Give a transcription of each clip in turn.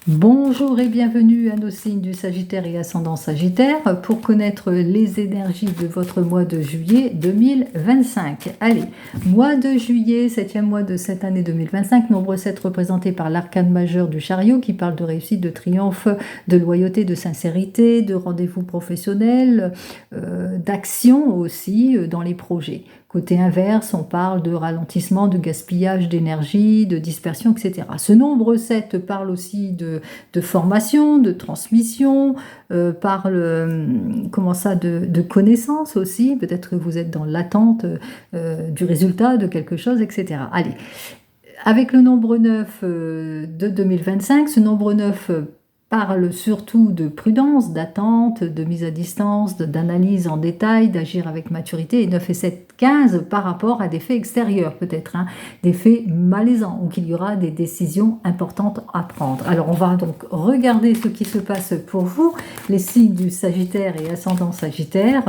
Bonjour et bienvenue à nos signes du Sagittaire et ascendant Sagittaire pour connaître les énergies de votre mois de juillet 2025. Allez, mois de juillet, 7e mois de cette année 2025, nombre 7 représenté par l'arcane majeur du chariot qui parle de réussite, de triomphe, de loyauté, de sincérité, de rendez-vous professionnels, d'action aussi dans les projets. Côté inverse, on parle de ralentissement, de gaspillage d'énergie, de dispersion, etc. Ce nombre 7 parle aussi de formation, de transmission, parle de connaissance aussi. Peut-être que vous êtes dans l'attente du résultat de quelque chose, etc. Allez, avec le nombre 9 de 2025, ce nombre 9 parle surtout de prudence, d'attente, de mise à distance, d'analyse en détail, d'agir avec maturité. Et 9 et 7, 15 par rapport à des faits extérieurs peut-être, des faits malaisants, ou qu'il y aura des décisions importantes à prendre. Alors on va donc regarder ce qui se passe pour vous, les signes du Sagittaire et ascendant Sagittaire,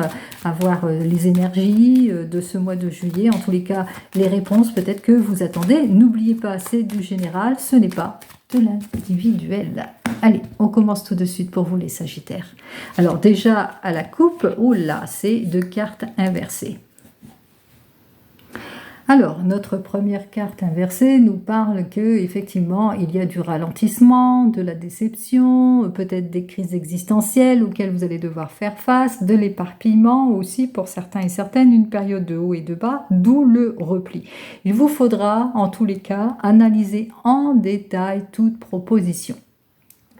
avoir les énergies de ce mois de juillet, en tous les cas les réponses peut-être que vous attendez. N'oubliez pas, c'est du général, ce n'est pas de l'individuel. Allez, on commence tout de suite pour vous les Sagittaires. Alors déjà à la coupe, oh là, c'est 2 cartes inversées. Alors, notre première carte inversée nous parle que effectivement il y a du ralentissement, de la déception, peut-être des crises existentielles auxquelles vous allez devoir faire face, de l'éparpillement aussi pour certains et certaines, une période de haut et de bas, d'où le repli. Il vous faudra en tous les cas analyser en détail toute proposition.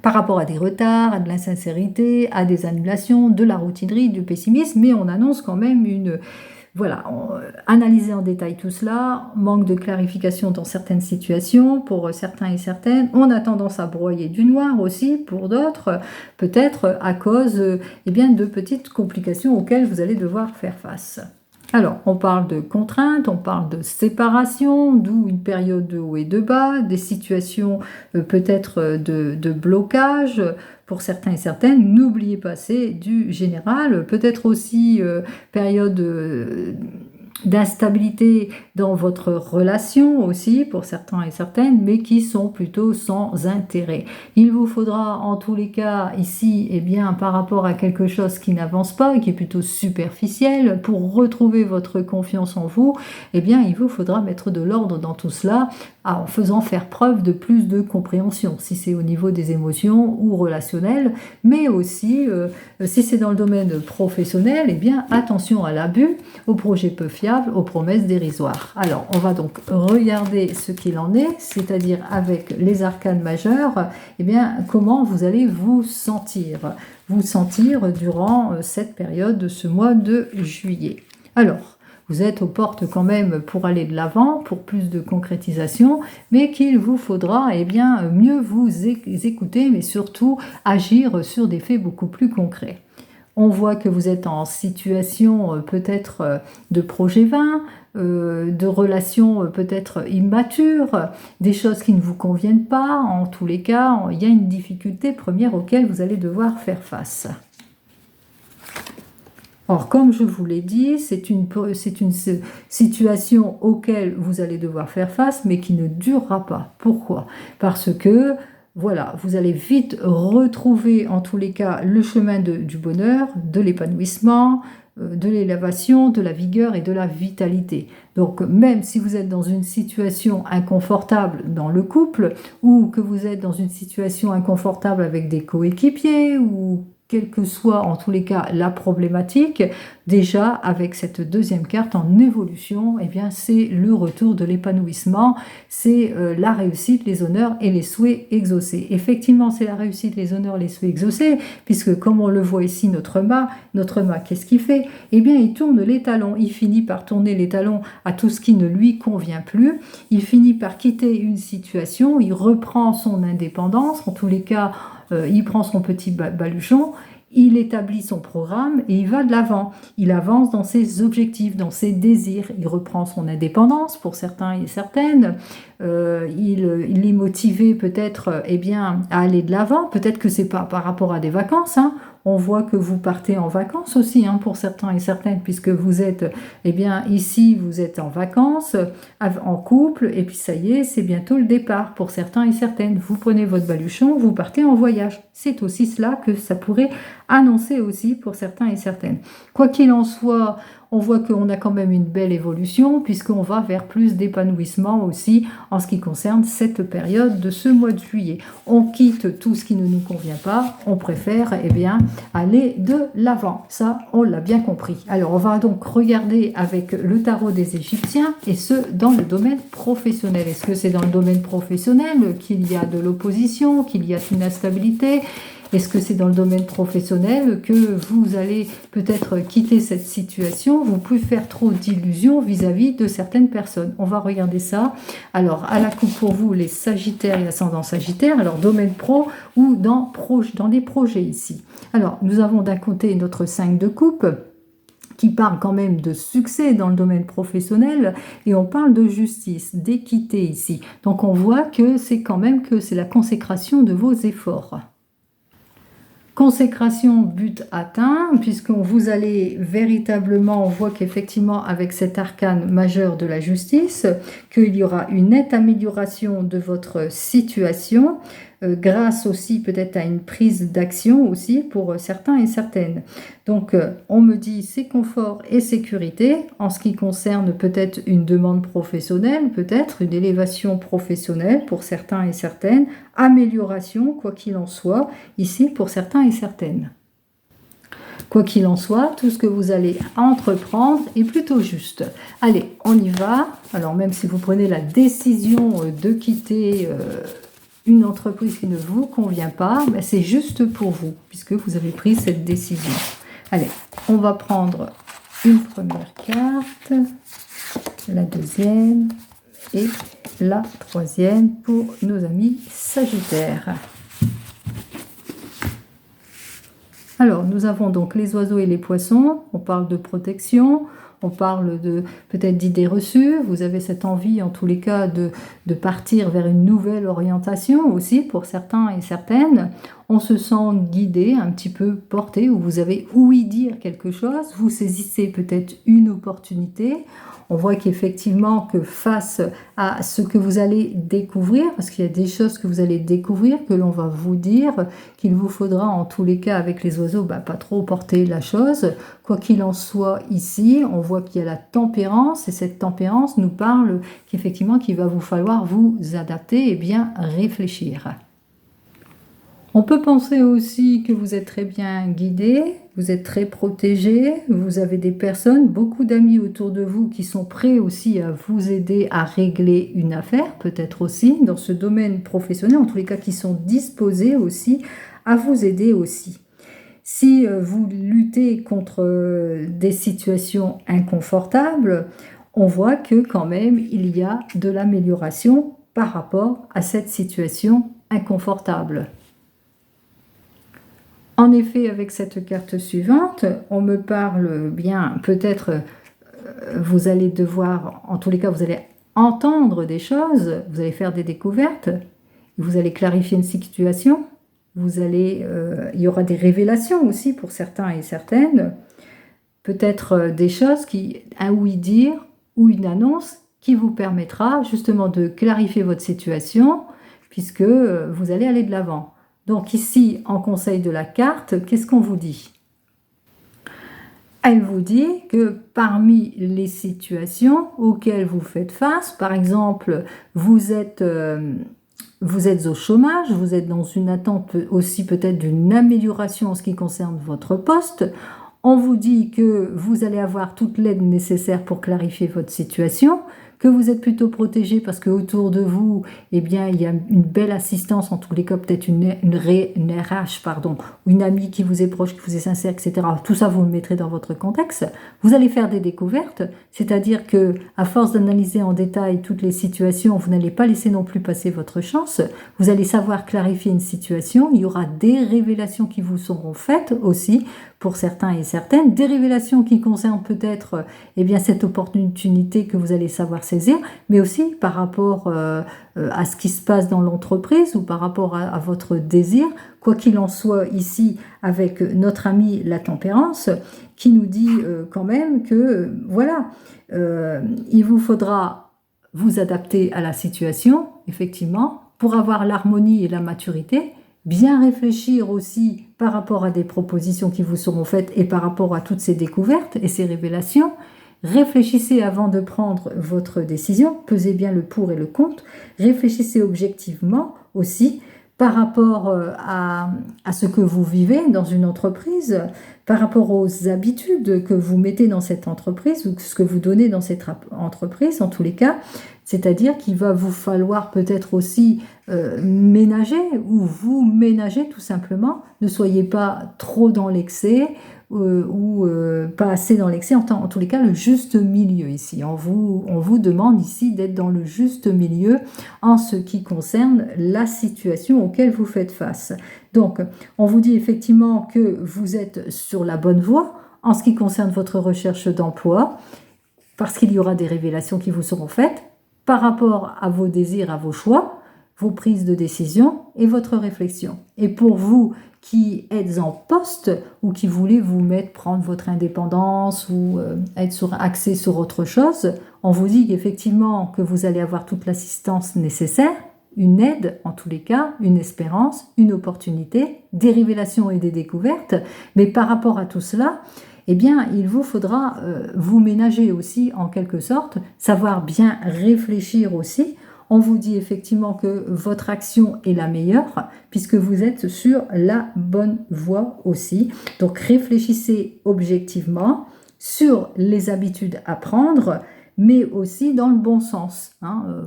Par rapport à des retards, à de l'insincérité, à des annulations, de la routinerie, du pessimisme, mais on annonce quand même une... Voilà, analyser en détail tout cela, manque de clarification dans certaines situations pour certains et certaines, on a tendance à broyer du noir aussi pour d'autres, peut-être à cause de petites complications auxquelles vous allez devoir faire face. Alors, on parle de contraintes, on parle de séparation, d'où une période de haut et de bas, des situations peut-être de blocage pour certains et certaines. N'oubliez pas, c'est du général, peut-être aussi période d'instabilité dans votre relation aussi pour certains et certaines, mais qui sont plutôt sans intérêt. Il vous faudra en tous les cas ici, par rapport à quelque chose qui n'avance pas, qui est plutôt superficiel, pour retrouver votre confiance en vous, il vous faudra mettre de l'ordre dans tout cela en faisant faire preuve de plus de compréhension, si c'est au niveau des émotions ou relationnel, mais aussi si c'est dans le domaine professionnel, attention à l'abus, aux projets peu fiables, aux promesses dérisoires. Alors, on va donc regarder ce qu'il en est, c'est-à-dire avec les arcanes majeures, comment vous allez vous sentir durant cette période de ce mois de juillet. Alors, vous êtes aux portes quand même pour aller de l'avant, pour plus de concrétisation, mais qu'il vous faudra mieux vous écouter, mais surtout agir sur des faits beaucoup plus concrets. On voit que vous êtes en situation peut-être de projet vain, de relations peut-être immatures, des choses qui ne vous conviennent pas. En tous les cas, il y a une difficulté première auquel vous allez devoir faire face. Or, comme je vous l'ai dit, c'est une situation auquel vous allez devoir faire face, mais qui ne durera pas. Pourquoi ? Parce que voilà, vous allez vite retrouver en tous les cas le chemin du bonheur, de l'épanouissement, de l'élévation, de la vigueur et de la vitalité. Donc même si vous êtes dans une situation inconfortable dans le couple, ou que vous êtes dans une situation inconfortable avec des coéquipiers, ou quelle que soit en tous les cas la problématique, déjà avec cette deuxième carte en évolution, c'est le retour de l'épanouissement, c'est la réussite, les honneurs et les souhaits exaucés. Effectivement, c'est la réussite, les honneurs, les souhaits exaucés, puisque comme on le voit ici, notre mât, qu'est-ce qu'il fait ? Il tourne les talons, il finit par tourner les talons à tout ce qui ne lui convient plus, il finit par quitter une situation, il reprend son indépendance, en tous les cas, il prend son petit baluchon, il établit son programme et il va de l'avant. Il avance dans ses objectifs, dans ses désirs. Il reprend son indépendance pour certains et certaines. Il est motivé peut-être à aller de l'avant. Peut-être que c'est pas par rapport à des vacances. On voit que vous partez en vacances aussi, hein, pour certains et certaines, puisque vous êtes, eh bien, ici, vous êtes en vacances, en couple, et puis ça y est, c'est bientôt le départ pour certains et certaines. Vous prenez votre baluchon, vous partez en voyage. C'est aussi cela que ça pourrait annoncer aussi pour certains et certaines. Quoi qu'il en soit, on voit qu'on a quand même une belle évolution puisqu'on va vers plus d'épanouissement aussi en ce qui concerne cette période de ce mois de juillet. On quitte tout ce qui ne nous convient pas, on préfère eh bien, aller de l'avant. Ça, on l'a bien compris. Alors, on va donc regarder avec le tarot des Égyptiens et ce, dans le domaine professionnel. Est-ce que c'est dans le domaine professionnel qu'il y a de l'opposition, qu'il y a une instabilité ? Est-ce que c'est dans le domaine professionnel que vous allez peut-être quitter cette situation? Vous pouvez faire trop d'illusions vis-à-vis de certaines personnes. On va regarder ça. Alors, à la coupe pour vous, les Sagittaires et ascendant Sagittaire. Alors, domaine pro ou dans des projets ici. Alors, nous avons d'un côté notre 5 de coupe qui parle quand même de succès dans le domaine professionnel et on parle de justice, d'équité ici. Donc, on voit que c'est quand même que c'est la consécration de vos efforts. Consécration, but atteint, puisqu'on vous allez véritablement, on voit qu'effectivement avec cet arcane majeur de la justice, qu'il y aura une nette amélioration de votre situation, grâce aussi peut-être à une prise d'action aussi pour certains et certaines. Donc on me dit c'est confort et sécurité en ce qui concerne peut-être une demande professionnelle, peut-être une élévation professionnelle pour certains et certaines, amélioration quoi qu'il en soit ici pour certains et certaines. Quoi qu'il en soit, tout ce que vous allez entreprendre est plutôt juste. Allez, on y va. Alors même si vous prenez la décision de quitter une entreprise qui ne vous convient pas, ben c'est juste pour vous, puisque vous avez pris cette décision. Allez, on va prendre une première carte, la deuxième et la troisième pour nos amis Sagittaires. Alors, nous avons donc les oiseaux et les poissons, on parle de protection, on parle de peut-être d'idées reçues, vous avez cette envie en tous les cas de partir vers une nouvelle orientation aussi pour certains et certaines. On se sent guidé, un petit peu porté, ou vous avez ouï dire quelque chose, vous saisissez peut-être une opportunité. On voit qu'effectivement que face à ce que vous allez découvrir, parce qu'il y a des choses que vous allez découvrir, que l'on va vous dire, qu'il vous faudra en tous les cas avec les oiseaux, pas trop porter la chose. Quoi qu'il en soit ici, on voit qu'il y a la tempérance, et cette tempérance nous parle qu'effectivement qu'il va vous falloir vous adapter et bien réfléchir. On peut penser aussi que vous êtes très bien guidé, vous êtes très protégé, vous avez des personnes, beaucoup d'amis autour de vous qui sont prêts aussi à vous aider à régler une affaire, peut-être aussi dans ce domaine professionnel, en tous les cas qui sont disposés aussi à vous aider aussi. Si vous luttez contre des situations inconfortables, on voit que quand même il y a de l'amélioration par rapport à cette situation inconfortable. En effet, avec cette carte suivante, on me parle bien, peut-être vous allez devoir, en tous les cas, vous allez entendre des choses, vous allez faire des découvertes, vous allez clarifier une situation, il y aura des révélations aussi pour certains et certaines, peut-être des choses un oui-dire ou une annonce qui vous permettra justement de clarifier votre situation puisque vous allez aller de l'avant. Donc ici, en conseil de la carte, qu'est-ce qu'on vous dit? Elle vous dit que parmi les situations auxquelles vous faites face, par exemple, vous êtes au chômage, vous êtes dans une attente aussi peut-être d'une amélioration en ce qui concerne votre poste. On vous dit que vous allez avoir toute l'aide nécessaire pour clarifier votre situation, que vous êtes plutôt protégé parce que autour de vous, eh bien, il y a une belle assistance, en tous les cas peut-être une RH, une amie qui vous est proche, qui vous est sincère, etc. Tout ça, vous le mettrez dans votre contexte. Vous allez faire des découvertes, c'est-à-dire que à force d'analyser en détail toutes les situations, vous n'allez pas laisser non plus passer votre chance. Vous allez savoir clarifier une situation. Il y aura des révélations qui vous seront faites aussi pour certains et certaines, des révélations qui concernent peut-être eh bien, cette opportunité que vous allez savoir saisir, mais aussi par rapport à ce qui se passe dans l'entreprise ou par rapport à votre désir, quoi qu'il en soit ici avec notre ami la tempérance, qui nous dit quand même que voilà, il vous faudra vous adapter à la situation, effectivement, pour avoir l'harmonie et la maturité, bien réfléchir aussi par rapport à des propositions qui vous seront faites et par rapport à toutes ces découvertes et ces révélations. Réfléchissez avant de prendre votre décision, pesez bien le pour et le contre, réfléchissez objectivement aussi par rapport à ce que vous vivez dans une entreprise, par rapport aux habitudes que vous mettez dans cette entreprise ou ce que vous donnez dans cette entreprise, en tous les cas. C'est-à-dire qu'il va vous falloir peut-être aussi ménager ou vous ménager tout simplement. Ne soyez pas trop dans l'excès ou pas assez dans l'excès. En tous les cas, le juste milieu ici. On vous demande ici d'être dans le juste milieu en ce qui concerne la situation auquel vous faites face. Donc, on vous dit effectivement que vous êtes sur la bonne voie en ce qui concerne votre recherche d'emploi, parce qu'il y aura des révélations qui vous seront faites par rapport à vos désirs, à vos choix, vos prises de décision et votre réflexion. Et pour vous qui êtes en poste ou qui voulez prendre votre indépendance ou être axé sur autre chose, on vous dit qu'effectivement que vous allez avoir toute l'assistance nécessaire, une aide en tous les cas, une espérance, une opportunité, des révélations et des découvertes. Mais par rapport à tout cela, eh bien, il vous faudra vous ménager aussi en quelque sorte, savoir bien réfléchir aussi. On vous dit effectivement que votre action est la meilleure puisque vous êtes sur la bonne voie aussi. Donc réfléchissez objectivement sur les habitudes à prendre, mais aussi dans le bon sens.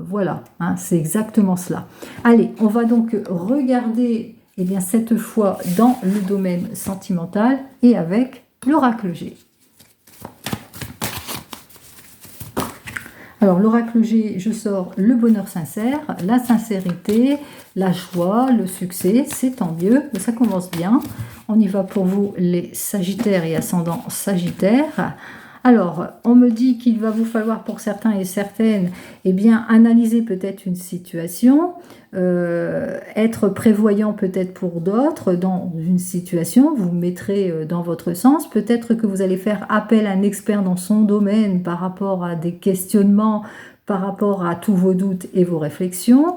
Voilà, c'est exactement cela. Allez, on va donc regarder eh bien, cette fois dans le domaine sentimental et avec l'oracle G. Alors, l'oracle G, je sors le bonheur sincère, la sincérité, la joie, le succès, c'est tant mieux, ça commence bien. On y va pour vous, les Sagittaires et ascendants Sagittaires. Alors, on me dit qu'il va vous falloir pour certains et certaines, eh bien, analyser peut-être une situation, être prévoyant peut-être pour d'autres dans une situation, vous mettrez dans votre sens, peut-être que vous allez faire appel à un expert dans son domaine par rapport à des questionnements, par rapport à tous vos doutes et vos réflexions,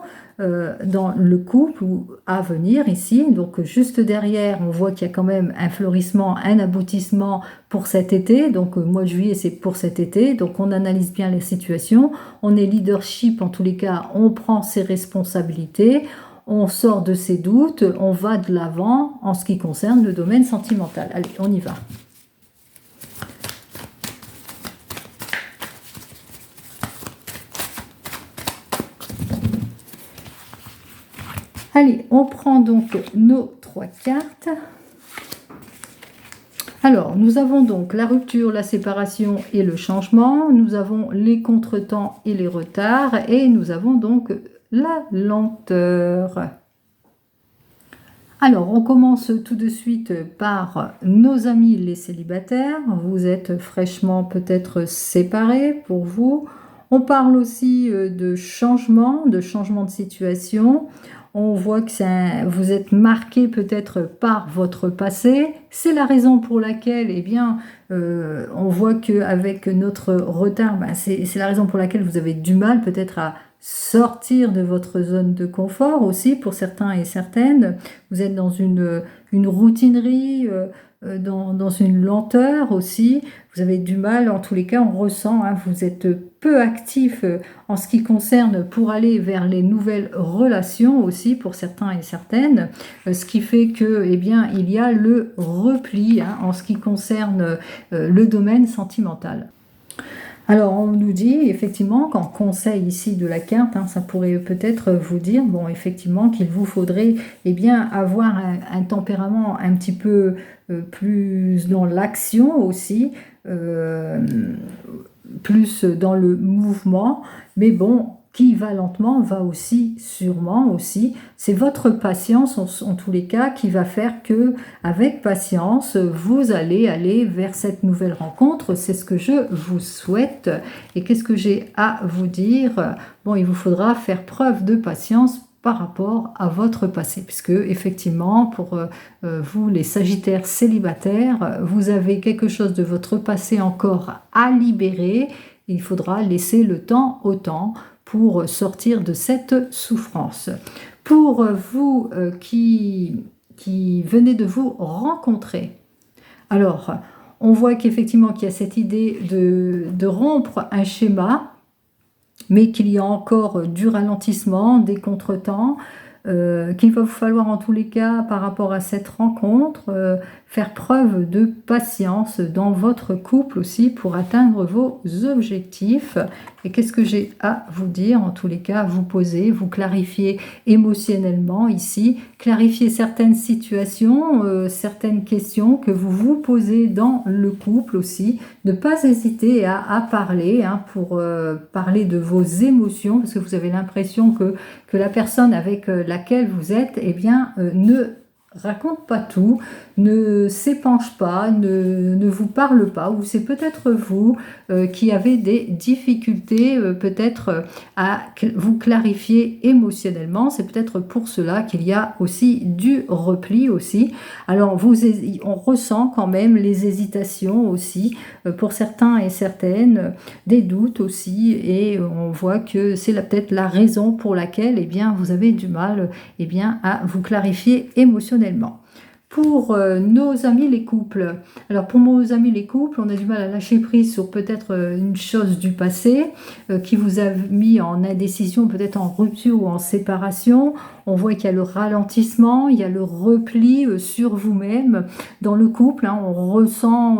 dans le couple à venir ici. Donc juste derrière, on voit qu'il y a quand même un fleurissement, un aboutissement pour cet été. Donc mois de juillet, c'est pour cet été. Donc on analyse bien les situations. On est leadership en tous les cas. On prend ses responsabilités. On sort de ses doutes. On va de l'avant en ce qui concerne le domaine sentimental. Allez, on y va. Allez, on prend donc nos 3 cartes. Alors, nous avons donc la rupture, la séparation et le changement. Nous avons les contretemps et les retards. Et nous avons donc la lenteur. Alors, on commence tout de suite par nos amis les célibataires. Vous êtes fraîchement peut-être séparés pour vous. On parle aussi de changement de situation. On voit que vous êtes marqué peut-être par votre passé. C'est la raison pour laquelle, eh bien, on voit qu'avec notre retard, c'est la raison pour laquelle vous avez du mal peut-être à sortir de votre zone de confort aussi pour certains et certaines. Vous êtes dans une routinerie, dans une lenteur aussi. Vous avez du mal, en tous les cas, on ressent, vous êtes peu actif en ce qui concerne pour aller vers les nouvelles relations aussi pour certains et certaines, ce qui fait que, eh bien, il y a le repli en ce qui concerne le domaine sentimental. Alors, on nous dit effectivement qu'en conseil ici de la carte, ça pourrait peut-être vous dire, bon, effectivement, qu'il vous faudrait, eh bien, avoir un tempérament un petit peu plus dans l'action aussi, plus dans le mouvement. Mais bon, qui va lentement, va aussi sûrement aussi. C'est votre patience en tous les cas qui va faire que, avec patience, vous allez aller vers cette nouvelle rencontre. C'est ce que je vous souhaite. Et qu'est-ce que j'ai à vous dire? Bon, il vous faudra faire preuve de patience par rapport à votre passé, puisque effectivement, pour vous, les Sagittaires célibataires, vous avez quelque chose de votre passé encore à libérer. Il faudra laisser le temps au temps pour sortir de cette souffrance. Pour vous qui venez de vous rencontrer, alors on voit qu'effectivement qu'il y a cette idée de rompre un schéma, mais qu'il y a encore du ralentissement, des contretemps, qu'il va vous falloir en tous les cas par rapport à cette rencontre faire preuve de patience dans votre couple aussi pour atteindre vos objectifs. Et qu'est-ce que j'ai à vous dire? En tous les cas, vous poser, vous clarifier émotionnellement ici, clarifier certaines situations, certaines questions que vous vous posez dans le couple aussi. Ne pas hésiter à parler pour parler de vos émotions, parce que vous avez l'impression que la personne avec laquelle vous êtes ne raconte pas tout, ne s'épanche pas, ne vous parle pas, ou c'est peut-être vous qui avez des difficultés peut-être à vous clarifier émotionnellement. C'est peut-être pour cela qu'il y a aussi du repli aussi. Alors on ressent quand même les hésitations aussi pour certains et certaines, des doutes aussi, et on voit que c'est peut-être la raison pour laquelle vous avez du mal à vous clarifier émotionnellement. Pour nos amis les couples, alors pour nos amis les couples, on a du mal à lâcher prise sur peut-être une chose du passé qui vous a mis en indécision, peut-être en rupture ou en séparation. On voit qu'il y a le ralentissement, il y a le repli sur vous-même dans le couple. On ressent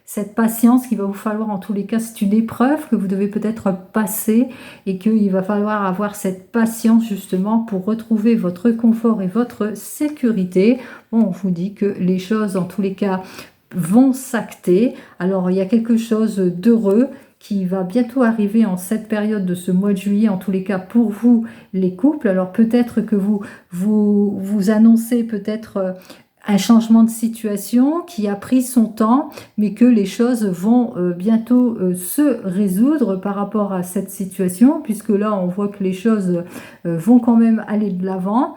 cette patience qu'il va vous falloir en tous les cas. C'est une épreuve que vous devez peut-être passer et qu'il va falloir avoir cette patience justement pour retrouver votre confort et votre sécurité. Bon, on vous dit que les choses en tous les cas vont s'acter. Alors il y a quelque chose d'heureux qui va bientôt arriver en cette période de ce mois de juillet, en tous les cas pour vous les couples. Alors peut-être que vous annoncez peut-être un changement de situation qui a pris son temps, mais que les choses vont bientôt se résoudre par rapport à cette situation, puisque là on voit que les choses vont quand même aller de l'avant,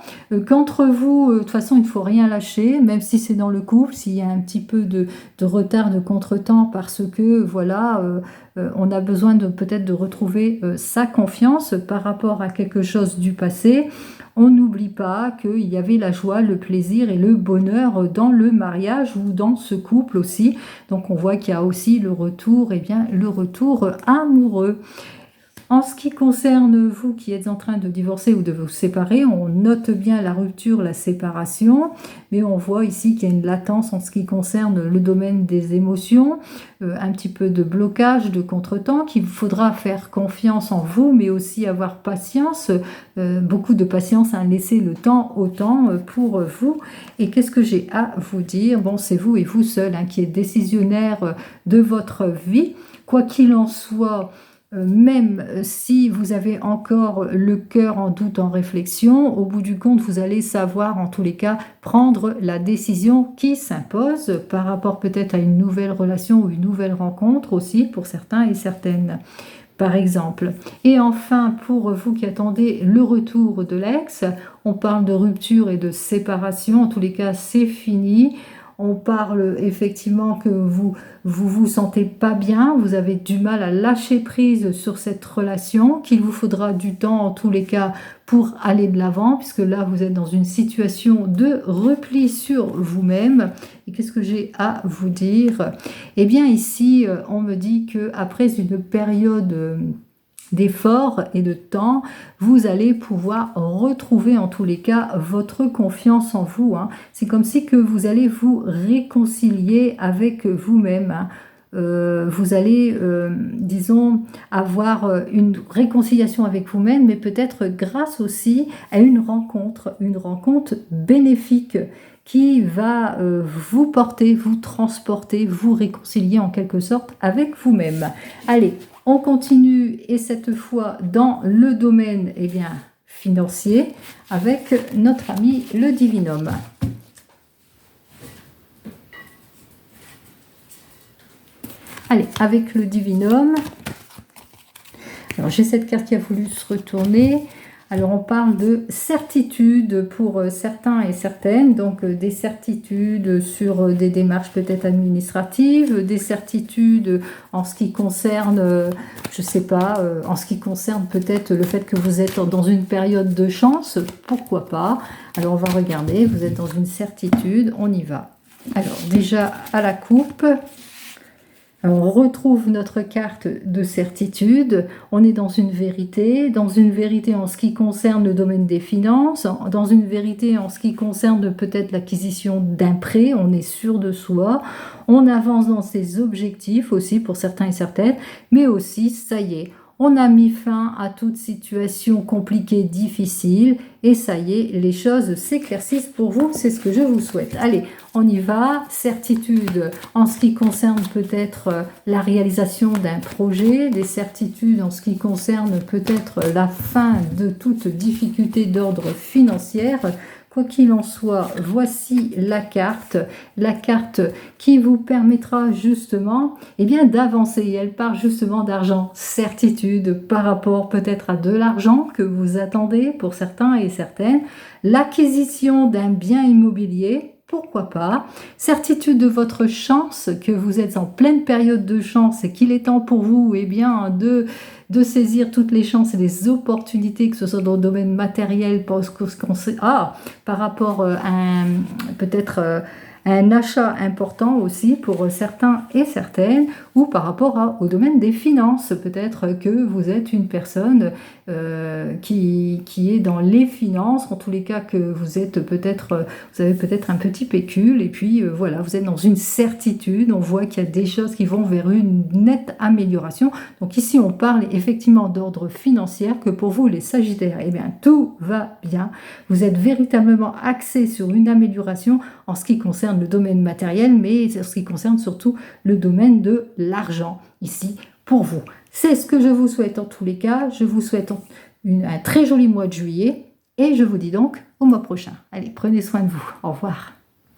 qu'entre vous, de toute façon il ne faut rien lâcher, même si c'est dans le couple, s'il y a un petit peu de retard, de contretemps, parce que voilà, on a besoin peut-être de retrouver sa confiance par rapport à quelque chose du passé. On n'oublie pas qu'il y avait la joie, le plaisir et le bonheur dans le mariage ou dans ce couple aussi. Donc on voit qu'il y a aussi le retour, le retour amoureux. En ce qui concerne vous qui êtes en train de divorcer ou de vous séparer, on note bien la rupture, la séparation, mais on voit ici qu'il y a une latence en ce qui concerne le domaine des émotions, un petit peu de blocage, de contretemps, qu'il faudra faire confiance en vous, mais aussi avoir patience, beaucoup de patience, laisser le temps au temps pour vous. Et qu'est-ce que j'ai à vous dire? Bon, c'est vous et vous seul qui êtes décisionnaire de votre vie. Quoi qu'il en soit, même si vous avez encore le cœur en doute, en réflexion, au bout du compte, vous allez savoir en tous les cas prendre la décision qui s'impose par rapport peut-être à une nouvelle relation ou une nouvelle rencontre aussi pour certains et certaines, par exemple. Et enfin, pour vous qui attendez le retour de l'ex, on parle de rupture et de séparation. En tous les cas, c'est fini. On parle effectivement que vous sentez pas bien, vous avez du mal à lâcher prise sur cette relation, qu'il vous faudra du temps en tous les cas pour aller de l'avant, puisque là vous êtes dans une situation de repli sur vous-même. Et qu'est-ce que j'ai à vous dire? Eh bien ici, on me dit qu'après une période d'efforts et de temps, vous allez pouvoir retrouver en tous les cas votre confiance en vous. C'est comme si que vous allez vous réconcilier avec vous-même. vous allez, disons, avoir une réconciliation avec vous-même, mais peut-être grâce aussi à une rencontre bénéfique qui va vous porter, vous transporter, vous réconcilier en quelque sorte avec vous-même. Allez, on continue et cette fois dans le domaine financier avec notre ami le Divinum. Allez, avec le Divinum, alors j'ai cette carte qui a voulu se retourner. Alors on parle de certitude pour certains et certaines, donc des certitudes sur des démarches peut-être administratives, des certitudes en ce qui concerne, je ne sais pas, en ce qui concerne peut-être le fait que vous êtes dans une période de chance, pourquoi pas. Alors on va regarder, vous êtes dans une certitude, on y va. Alors déjà à la coupe. On retrouve notre carte de certitude, on est dans une vérité en ce qui concerne le domaine des finances, dans une vérité en ce qui concerne peut-être l'acquisition d'un prêt, on est sûr de soi, on avance dans ses objectifs aussi pour certains et certaines, mais aussi, ça y est, on a mis fin à toute situation compliquée, difficile, et ça y est, les choses s'éclaircissent pour vous, c'est ce que je vous souhaite. Allez, on y va, certitude en ce qui concerne peut-être la réalisation d'un projet, des certitudes en ce qui concerne peut-être la fin de toute difficulté d'ordre financier. Quoi qu'il en soit, voici la carte qui vous permettra justement d'avancer. Elle parle justement d'argent, certitude par rapport peut-être à de l'argent que vous attendez pour certains et certaines, l'acquisition d'un bien immobilier, pourquoi pas, certitude de votre chance, que vous êtes en pleine période de chance et qu'il est temps pour vous de saisir toutes les chances et les opportunités, que ce soit dans le domaine matériel, par rapport à peut-être un achat important aussi pour certains et certaines, ou par rapport au domaine des finances. Peut-être que vous êtes une personne qui est dans les finances, en tous les cas que vous avez peut-être un petit pécule, et puis voilà, vous êtes dans une certitude, on voit qu'il y a des choses qui vont vers une nette amélioration. Donc ici on parle effectivement d'ordre financier, que pour vous les Sagittaires, tout va bien, vous êtes véritablement axé sur une amélioration en ce qui concerne le domaine matériel, mais en ce qui concerne surtout le domaine de l'argent ici pour vous. C'est ce que je vous souhaite en tous les cas. Je vous souhaite un très joli mois de juillet et je vous dis donc au mois prochain. Allez, prenez soin de vous. Au revoir.